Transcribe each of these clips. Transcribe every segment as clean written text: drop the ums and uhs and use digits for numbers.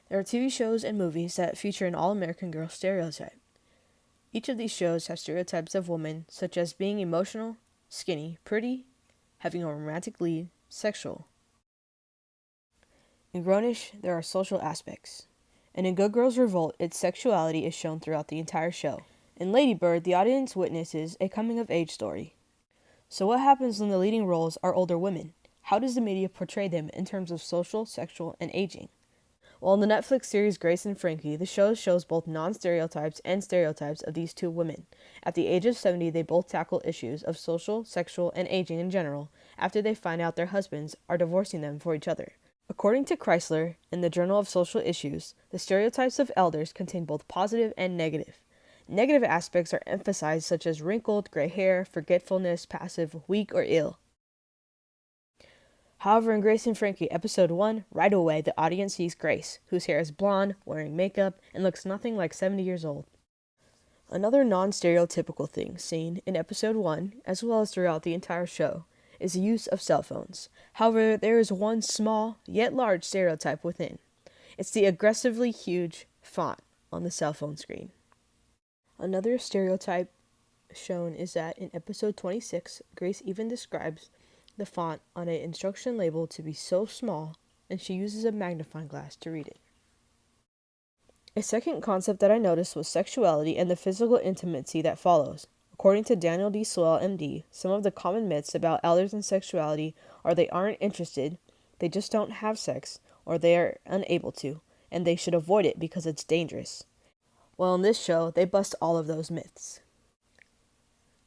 There are TV shows and movies that feature an all-American girl stereotype. Each of these shows have stereotypes of women, such as being emotional, skinny, pretty, having a romantic lead, sexual. In Grownish, there are social aspects. And in Good Girls Revolt, its sexuality is shown throughout the entire show. In Lady Bird, the audience witnesses a coming-of-age story. So what happens when the leading roles are older women? How does the media portray them in terms of social, sexual, and aging? Well, in the Netflix series Grace and Frankie, the show shows both non-stereotypes and stereotypes of these two women. At the age of 70, they both tackle issues of social, sexual, and aging in general after they find out their husbands are divorcing them for each other. According to Chrysler, in the Journal of Social Issues, the stereotypes of elders contain both positive and negative. Negative aspects are emphasized, such as wrinkled, gray hair, forgetfulness, passive, weak, or ill. However, in Grace and Frankie, episode 1, right away the audience sees Grace, whose hair is blonde, wearing makeup, and looks nothing like 70 years old. Another non-stereotypical thing seen in episode 1, as well as throughout the entire show, is the use of cell phones. However, there is one small, yet large stereotype within. It's the aggressively huge font on the cell phone screen. Another stereotype shown is that in episode 26, Grace even describes the font on an instruction label to be so small, and she uses a magnifying glass to read it. A second concept that I noticed was sexuality and the physical intimacy that follows. According to Daniel D. Swell, MD, some of the common myths about elders and sexuality are they aren't interested, they just don't have sex, or they are unable to, and they should avoid it because it's dangerous. Well, in this show, they bust all of those myths.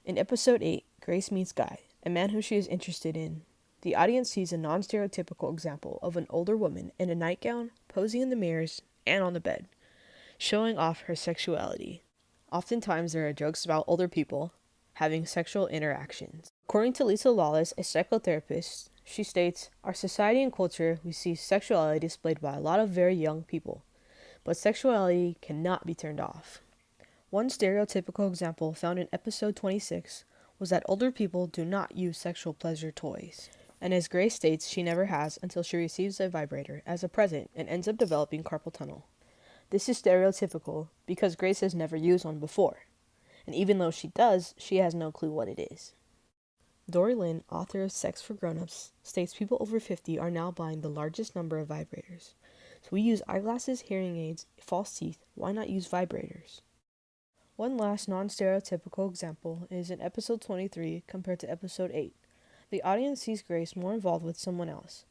In episode 8, Grace meets Guy, a man who she is interested in. The audience sees a non-stereotypical example of an older woman in a nightgown, posing in the mirrors and on the bed, showing off her sexuality. Oftentimes there are jokes about older people having sexual interactions. According to Lisa Lawless, a psychotherapist, she states, "Our society and culture, we see sexuality displayed by a lot of very young people, but sexuality cannot be turned off." One stereotypical example found in episode 26 was that older people do not use sexual pleasure toys. And as Grace states, she never has until she receives a vibrator as a present and ends up developing carpal tunnel. This is stereotypical because Grace has never used one before. And even though she does, she has no clue what it is. Dory Lynn, author of Sex for Grown-Ups, states people over 50 are now buying the largest number of vibrators. So we use eyeglasses, hearing aids, false teeth. Why not use vibrators? One last non-stereotypical example is in episode 23 compared to episode 8. The audience sees Grace more involved with someone else.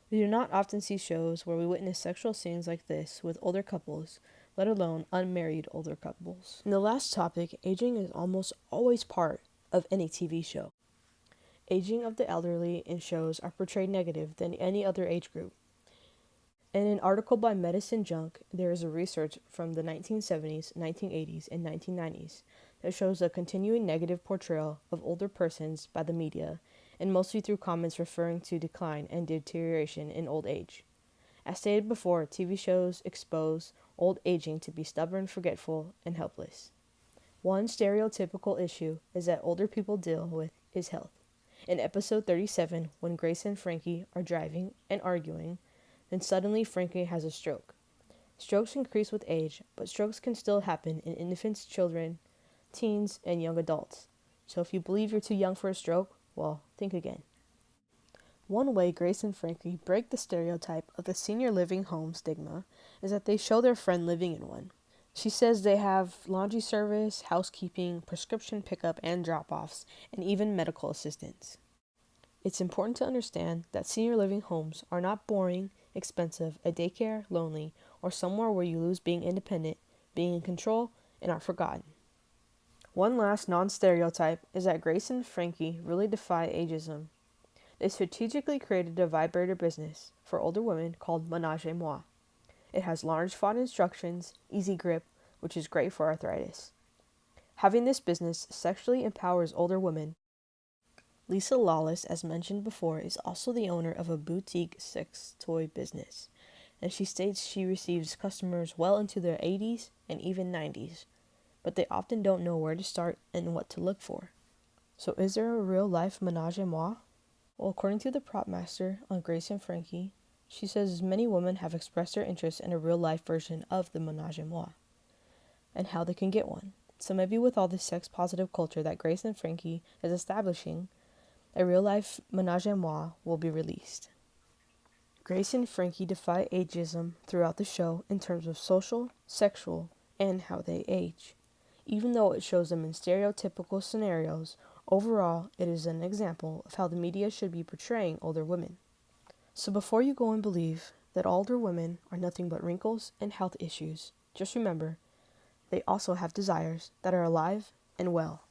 We do not often see shows where we witness sexual scenes like this with older couples, let alone unmarried older couples. And the last topic, aging is almost always part of any TV show. Aging of the elderly in shows are portrayed negative than any other age group. In an article by Medicine Junk, there is a research from the 1970s, 1980s, and 1990s that shows a continuing negative portrayal of older persons by the media, and mostly through comments referring to decline and deterioration in old age. As stated before, TV shows expose old aging to be stubborn, forgetful, and helpless. One stereotypical issue is that older people deal with is health. In episode 37, when Grace and Frankie are driving and arguing, then suddenly Frankie has a stroke. Strokes increase with age, but strokes can still happen in infants, children, teens, and young adults. So if you believe you're too young for a stroke, well, think again. One way Grace and Frankie break the stereotype of the senior living home stigma is that they show their friend living in one. She says they have laundry service, housekeeping, prescription pickup and drop-offs, and even medical assistance. It's important to understand that senior living homes are not boring, expensive, a daycare, lonely, or somewhere where you lose being independent, being in control, and are forgotten. One last non-stereotype is that Grace and Frankie really defy ageism. They strategically created a vibrator business for older women called Menage a Moi. It has large font instructions, easy grip, which is great for arthritis. Having this business sexually empowers older women. Lisa Lawless, as mentioned before, is also the owner of a boutique sex toy business, and she states she receives customers well into their 80s and even 90s, but they often don't know where to start and what to look for. So is there a real-life menage a moi? Well, according to the prop master on Grace and Frankie, She says many women have expressed their interest in a real-life version of the menage a moi, and how they can get one. So maybe with all this sex-positive culture that Grace and Frankie is establishing, a real-life menage a moi will be released. Grace and Frankie defy ageism throughout the show in terms of social, sexual, and how they age. Even though it shows them in stereotypical scenarios, overall it is an example of how the media should be portraying older women. So before you go and believe that older women are nothing but wrinkles and health issues, just remember, they also have desires that are alive and well.